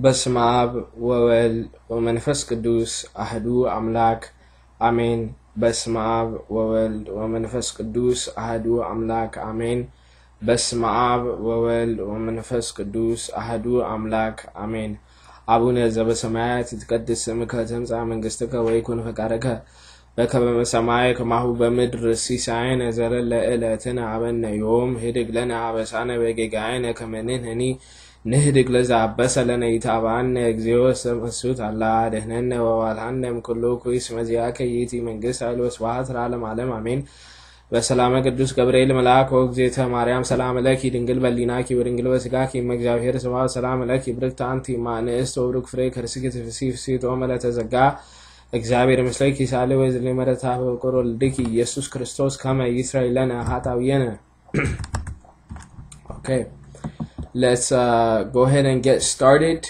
በስመ አብ ወወልድ ወመንፈስ ቅዱስ አህዱ አምላክ አሜን። በስመ አብ ወወልድ ወመንፈስ ቅዱስ አህዱ አምላክ አሜን። በስመ አብ ወወልድ ወመንፈስ ቅዱስ አህዱ አምላክ አሜን። አቡነ ዘበሰማያት ይትቀደስ ስምከ ትምጻእ መንግሥትከ ወይኩን ፈቃድከ በከመ በሰማይ ከማሁ በምድር ሲሳየነ ዘለለ ዕለትነ ሀበነ ዮም ኅድግ ለነ አበሳነ ወጌጋየነ ከመ ንሕነኒ ንህድግ ለዛ በሰለነ ይታባነ እግዚኦ ሰምሱት አላ ደህነነ ወዋልሃነ እምኩሉ ኩይስ መዚያከ ይእቲ መንግሥት ኃይል ወስብሐት ለዓለመ ዓለም አሜን። በሰላመ ቅዱስ ገብርኤል መልአክ ወእግዝእተ ማርያም ሰላም ለኪ ድንግል በሊናኪ ወድንግል በሥጋኪ እምእግዚአብሔር ስብሐት ሰላም ለኪ ብርክት አንቲ እምአንስት ወብሩክ ፍሬ ከርስኪ ትፍሥሕት ወመለተዘጋ እግዚአብሔር ምስሌኪ ሳሌ ወዝሌ መረታ በቁር ወልድኪ ኢየሱስ ክርስቶስ ከመ ይስረይ ለነ ኃጣውየነ። Okay. Let's go ahead and get started.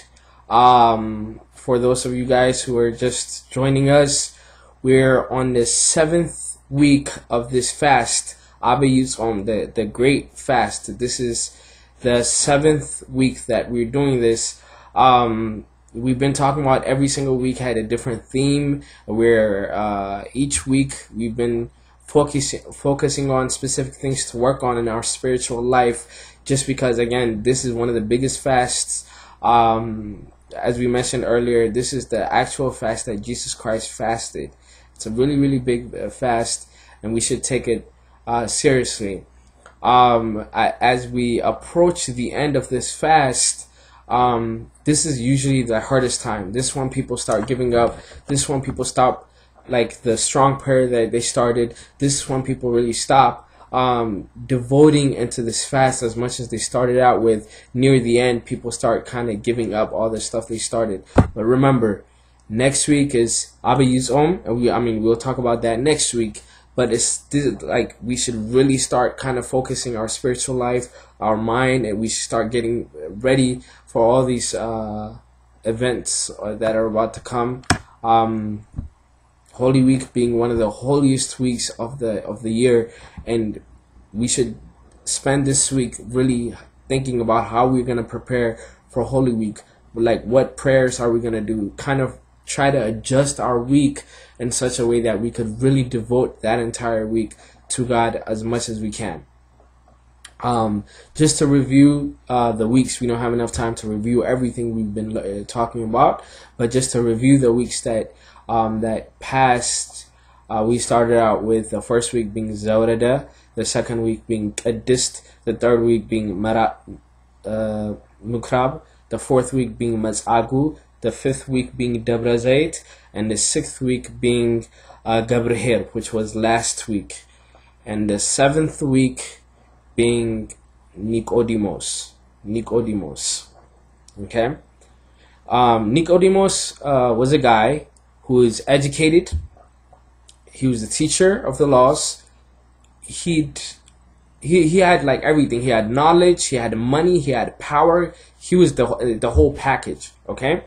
For those of you guys who are just joining us, we're on the 7th week of this fast, Tsome, the great fast. This is the 7th week that we're doing this. We've been talking about every single week had a different theme, where each week we've been focusing on specific things to work on in our spiritual life, just because, again, this is one of the biggest fasts. As we mentioned earlier, this is the actual fast that Jesus Christ fasted. It's a really, really big fast, and we should take it seriously. As we approach the end of this fast, this is usually the hardest time. This one people start giving up. This one people stop, like the strong prayer that they started. This one people really stop devoting into this fast as much as they started out with. Near the end, people start kind of giving up all the stuff they started. But remember, next week is Tsome, and we'll talk about that next week. But it's like we should really start kind of focusing our spiritual life, our mind, and we should start getting ready for all these events that are about to come. Holy Week being one of the holiest weeks of the year, and we should spend this week really thinking about how we're going to prepare for Holy Week. Like, what prayers are we going to do? Kind of try to adjust our week in such a way that we could really devote that entire week to God as much as we can. Just to review the weeks, we don't have enough time to review everything we've been talking about, but just to review the weeks that passed, we started out with the first week being Zawrada, the second week being Qaddist, the third week being Mukrab, the fourth week being Maz'agu, the fifth week being Dabra Zayt, and the sixth week being Gabrihir, which was last week, and the seventh week being Nicodimus. Okay? Nicodimus was a guy who is educated. He was a teacher of the laws. He had like everything. He had knowledge, he had money, he had power. He was the whole package, okay?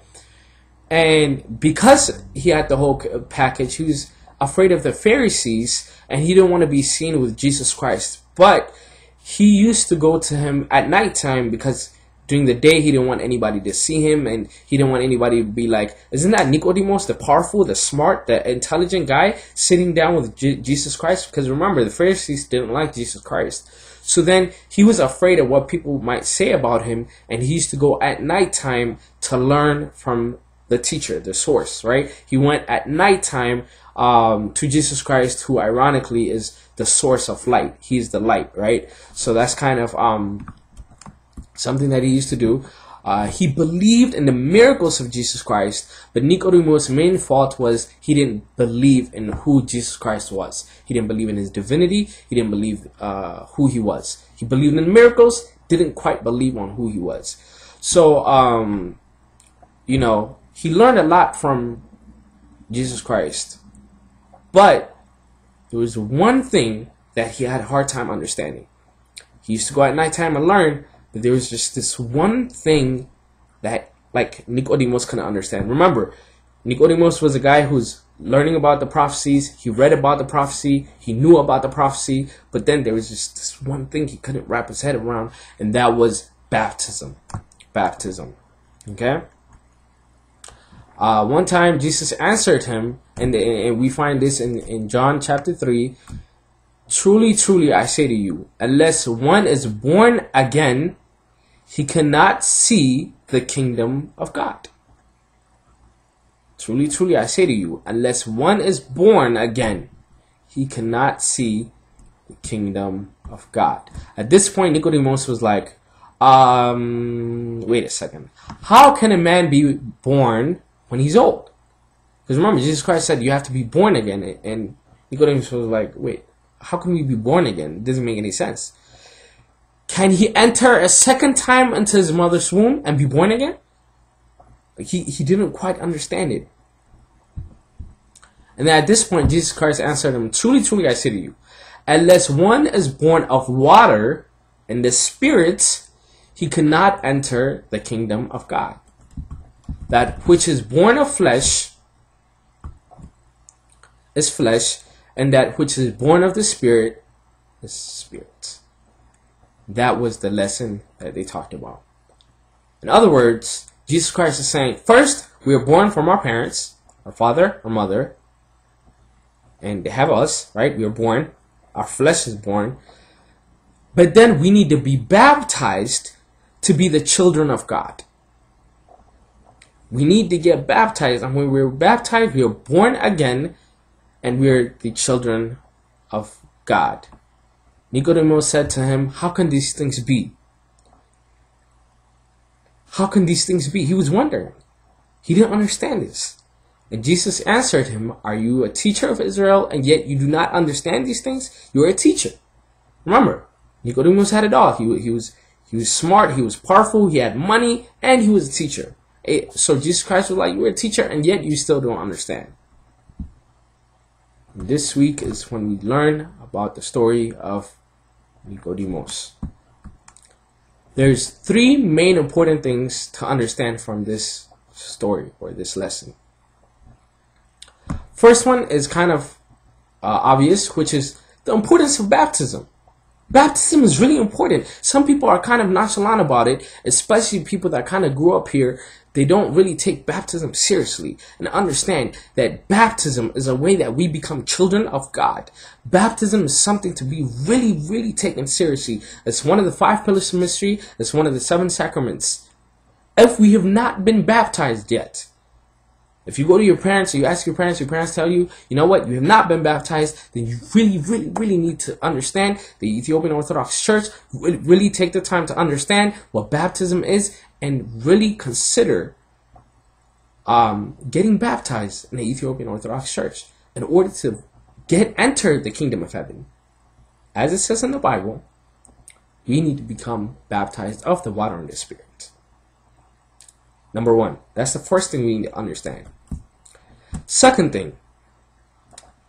And because he had the whole package, he was afraid of the Pharisees, and he didn't want to be seen with Jesus Christ. But he used to go to him at nighttime because during the day he didn't want anybody to see him, and he didn't want anybody to be like, isn't that Nicodimus, the powerful, the smart, the intelligent guy sitting down with Jesus Christ? Because remember, the Pharisees didn't like Jesus Christ. So then he was afraid of what people might say about him, and he used to go at nighttime to learn from the teacher, the source, right? He went at nighttime to Jesus Christ, who ironically is the source of light. He's the light, right? So that's kind of something that he used to do. He believed in the miracles of Jesus Christ, but Nicodemus' main fault was he didn't believe in who Jesus Christ was. He didn't believe in his divinity. He didn't believe who he was. He believed in the miracles, didn't quite believe on who he was. So, you know, he learned a lot from Jesus Christ, but there was one thing that he had a hard time understanding. He used to go at nighttime and learn, but there was just this one thing that, like, Nicodemus couldn't understand. Remember, Nicodemus was a guy who's learning about the prophecies. He read about the prophecy. He knew about the prophecy. But then there was just this one thing he couldn't wrap his head around, and that was baptism. Baptism. Okay? One time, Jesus answered him, and we find this in John chapter 3. Truly, truly, I say to you, unless one is born again, he cannot see the kingdom of God. Truly, truly, I say to you, unless one is born again, he cannot see the kingdom of God. At this point, Nicodemus was like, wait a second. How can a man be born when he's old? Because remember, Jesus Christ said you have to be born again. And Nicodemus was like, wait, how can we be born again? It doesn't make any sense. Can he enter a second time into his mother's womb and be born again? Like he didn't quite understand it. And then at this point, Jesus Christ answered him, truly, truly, I say to you, unless one is born of water and the Spirit, he cannot enter the kingdom of God. That which is born of flesh is flesh, and that which is born of the Spirit is spirit. That was the lesson that they talked about. In other words, Jesus Christ is saying, first, we are born from our parents, our father, our mother, and they have us, right? We are born. Our flesh is born. But then we need to be baptized to be the children of God. We need to get baptized, and when we're baptized, we are born again, and we're the children of God. Nicodemus said to him, how can these things be? How can these things be? He was wondering. He didn't understand this. And Jesus answered him, are you a teacher of Israel, and yet you do not understand these things? You are a teacher. Remember, Nicodemus had it all. He was smart, he was powerful, he had money, and he was a teacher. So Jesus Christ was like, you're a teacher, and yet you still don't understand. And this week is when we learn about the story of Nicodimus. There's three main important things to understand from this story or this lesson. First one is kind of obvious, which is the importance of baptism. Baptism is really important. Some people are kind of nonchalant about it, especially people that kind of grew up here. They don't really take baptism seriously and understand that baptism is a way that we become children of God. Baptism is something to be really, really taken seriously. It's one of the 5 pillars of mystery. It's one of the 7 sacraments. If we have not been baptized yet, if you go to your parents or you ask your parents tell you, you know what, you have not been baptized, then you really, really, really need to understand the Ethiopian Orthodox Church, really take the time to understand what baptism is, and really consider getting baptized in the Ethiopian Orthodox Church in order to enter the kingdom of heaven. As it says in the Bible, we need to become baptized of the water and the Spirit. Number 1, that's the first thing we need to understand. Second thing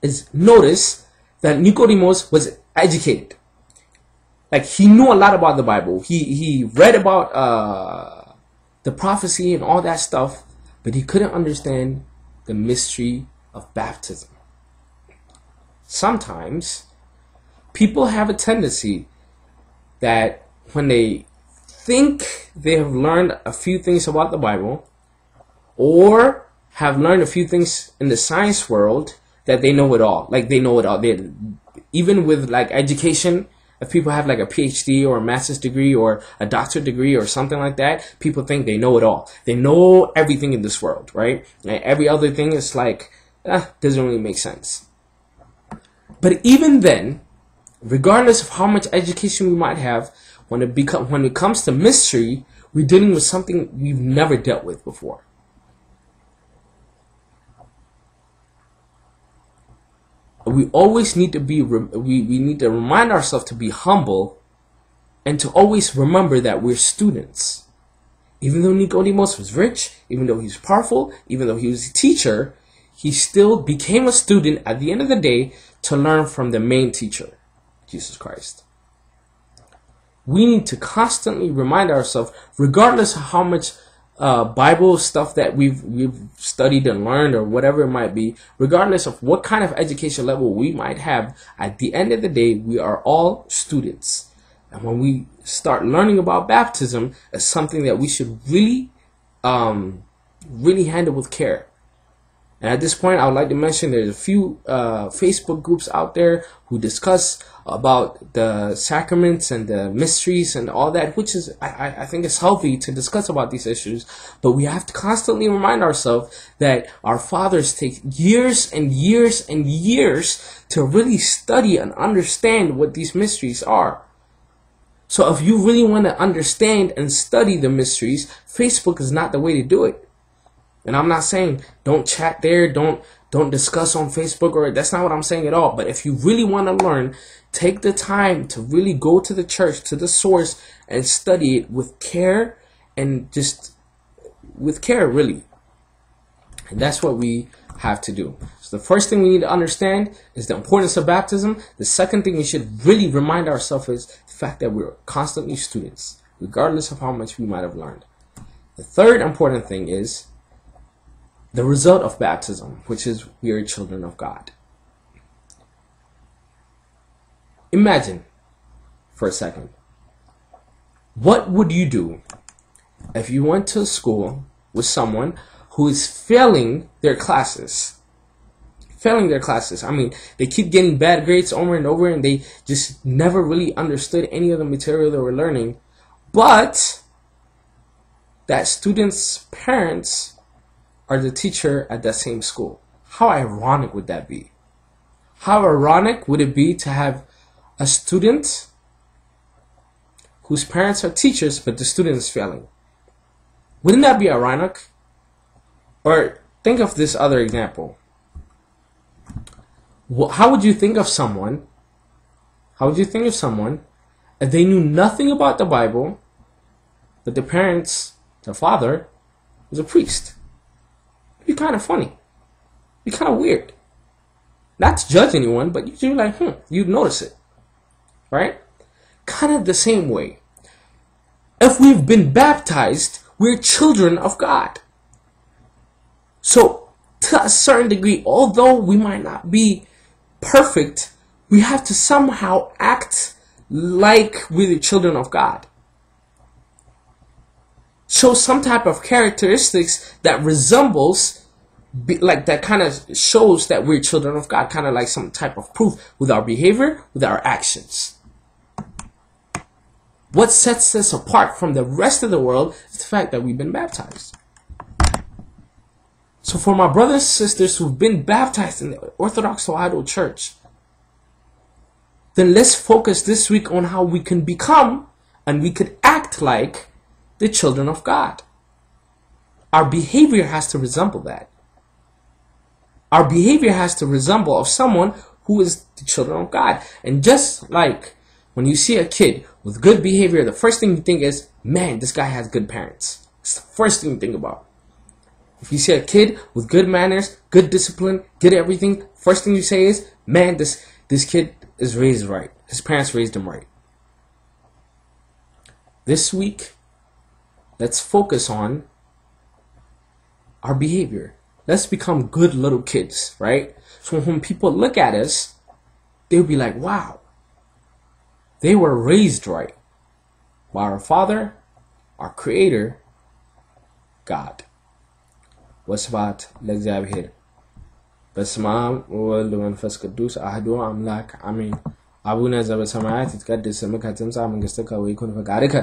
is notice that Nicodemus was educated. Like, he knew a lot about the Bible. He read about the prophecy and all that stuff, but he couldn't understand the mystery of baptism. Sometimes people have a tendency that when they think they have learned a few things about the Bible, or have learned a few things in the science world, that they know it all. Like, they know it all. Even with like education, if people have like a PhD or a master's degree or a doctorate degree or something like that, people think they know it all. They know everything in this world, right? And every other thing is like, doesn't really make sense. But even then, regardless of how much education we might have, when it comes to mystery, we're dealing with something we've never dealt with before. We always need to be, we need to remind ourselves to be humble and to always remember that we're students. Even though Nicodimus was rich, even though he was powerful, even though he was a teacher, he still became a student at the end of the day to learn from the main teacher, Jesus Christ. We need to constantly remind ourselves, regardless of how much Bible stuff that we've studied and learned, or whatever it might be, regardless of what kind of education level we might have, at the end of the day, we are all students. And when we start learning about baptism, it's something that we should really, really handle with care. And at this point, I would like to mention there's a few Facebook groups out there who discuss about the sacraments and the mysteries and all that, which is, I think it's healthy to discuss about these issues. But we have to constantly remind ourselves that our fathers take years and years and years to really study and understand what these mysteries are. So if you really want to understand and study the mysteries, Facebook is not the way to do it. And I'm not saying don't chat there, don't discuss on Facebook, or that's not what I'm saying at all. But if you really want to learn, take the time to really go to the church, to the source, and study it with care, and just with care, really. And that's what we have to do. So the first thing we need to understand is the importance of baptism. The second thing we should really remind ourselves is the fact that we're constantly students, regardless of how much we might have learned. The third important thing is the result of baptism, which is we are children of God. Imagine for a second, what would you do if you went to school with someone who is failing their classes? I mean, they keep getting bad grades over and over, and they just never really understood any of the material they were learning. But that student's parents are the teacher at that same school. How ironic would that be? How ironic would it be to have a student whose parents are teachers, but the student is failing? Wouldn't that be ironic? Or think of this other example. How would you think of someone? If they knew nothing about the Bible, but their parents, their father, was a priest? It'd be kind of funny. It'd be kind of weird. Not to judge anyone, but you're like, you'd notice it. Right? Kind of the same way. If we've been baptized, we're children of God. So, to a certain degree, although we might not be perfect, we have to somehow act like we're the children of God. Show some type of characteristics that resembles, like that kind of shows that we're children of God, kind of like some type of proof with our behavior, with our actions. What sets us apart from the rest of the world is the fact that we've been baptized. So for my brothers and sisters who've been baptized in the Orthodox Tewahedo Church, then let's focus this week on how we can become and we could act like the children of God. Our behavior has to resemble that. Our behavior has to resemble of someone who is the children of God. And just like when you see a kid with good behavior, the first thing you think is, man, this guy has good parents. It's the first thing you think about. If you see a kid with good manners, good discipline, good everything, first thing you say is, man, this kid is raised right. His parents raised him right. This week, let's focus on our behavior. Let's become good little kids, right? So when people look at us, they'll be like, wow, they were raised right by our father our Creator, God. ወስብሐት ለእግዚአብሔር በስመ አብ ወወልድ ወመንፈስ ቅዱስ አሐዱ አምላክ አሜን። አቡነ ዘበሰማያት ይትቀደስ ስምከ ትምጻእ መንግሥትከ ወይኩን ፈቃድከ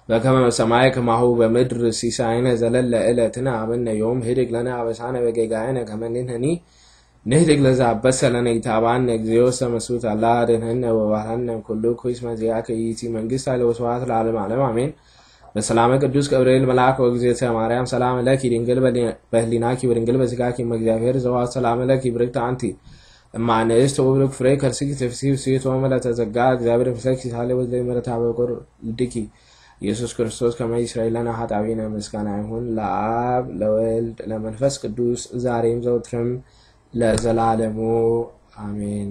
በከመ በሰማይ ከማሁ በምድር ሲሳየነ ዘለለ ዕለትነ ሀበነ ዮም ኅድግ ለነ አበሳነ ወጌጋየነ ከመ ንሕነኒ ንኅድግ ለዘአበሰ ለነ ኢታብአነ እግዚኦ ሰመስዑት አላ አድኅነነ ወባልሐነ ኩሉ ኩይስ መዚአከ ይእቲ መንግሥት ኃይለ ወስብሐት ለዓለመ ዓለም አሜን። በሰላመ ቅዱስ ገብርኤል መልአክ ወእግዝእትየ ማርያም ሰላም ለኪ ድንግል በህሊናኪ ወድንግል በሥጋኪ እምእግዚአብሔር ዘወሀብ ሰላም ለኪ ብርክት አንቲ እማ አንስት ወብሩክ ፍሬ ከርሥኪ ትፍሥሒ ፍሥሕት ለተዘጋ እግዚአብሔር ምስለኪ ሳሌ ወዘይ ምሕረታ በቁር ልድኪ ኢየሱስ ክርስቶስ ከመ ይስረይ ለነ ኃጣውኢነ ምስጋና ይሁን ለአብ ለወልድ ለመንፈስ ቅዱስ ዛሬም ዘወትርም ለዘላለሙ አሜን።